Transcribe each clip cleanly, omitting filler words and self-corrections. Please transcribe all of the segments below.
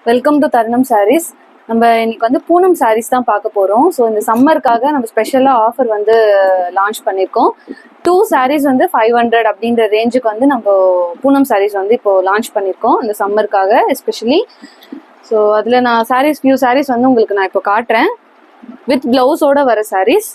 Welcome to தருணம் சாரீஸ். நம்ம இன்னைக்கு வந்து பூனம் சாரீஸ் தான் பார்க்க போகிறோம். ஸோ இந்த சம்மருக்காக நம்ம ஸ்பெஷலாக ஆஃபர் வந்து லான்ச் பண்ணியிருக்கோம். 2 சாரீஸ் வந்து 500 அப்படின்ற ரேஞ்சுக்கு வந்து நம்ம பூனம் சாரீஸ் வந்து இப்போ லான்ச் பண்ணியிருக்கோம் இந்த சம்மருக்காக எஸ்பெஷலி. ஸோ அதில் நான் ஃபியூ சாரீஸ் வந்து உங்களுக்கு நான் இப்போ காட்டுறேன். வித் ப்ளவுஸோட வர சாரீஸ்.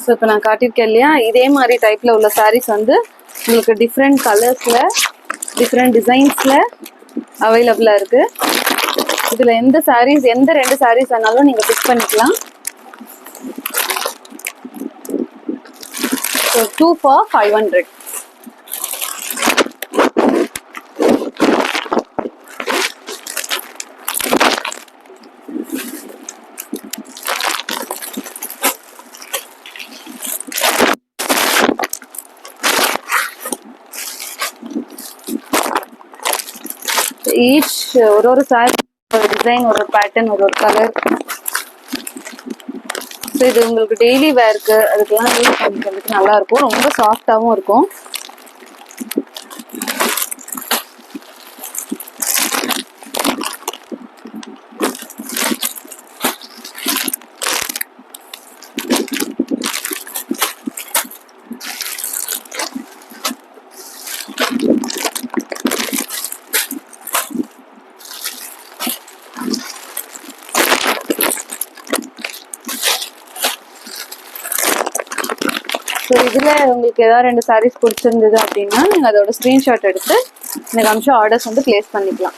ஸோ இப்போ நான் காட்டியிருக்கேன் இல்லையா, இதே மாதிரி டைப்பில் உள்ள சாரீஸ் வந்து உங்களுக்கு டிஃப்ரெண்ட் கலர்ஸில் டிஃப்ரெண்ட் டிசைன்ஸில் அவைலபிளாக இருக்குது. இதில் எந்த 2 சாரீஸ் வேணாலும் நீங்கள் பிக் பண்ணிக்கலாம். So 2 for 500. ஈச் ஒரு சாரி ஒரு டிசைன், ஒரு பேட்டர்ன், ஒரு கலர். ஸோ இது உங்களுக்கு டெய்லி வேர்க்கு அதுக்கெல்லாம் யூஸ் பண்ணிக்கிறதுக்கு நல்லா இருக்கும். ரொம்ப சாஃப்டாகவும் இருக்கும். ஸோ இதில் உங்களுக்கு ஏதாவது 2 சாரீஸ் பிடிச்சிருந்தது அப்படின்னா நீங்கள் அதோட ஸ்க்ரீன்ஷாட் எடுத்து எனக்கு அமிஷம் ஆர்டர்ஸ் வந்து பிளேஸ் பண்ணிக்கலாம்.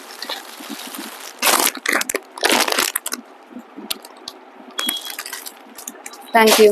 தேங்க்யூ.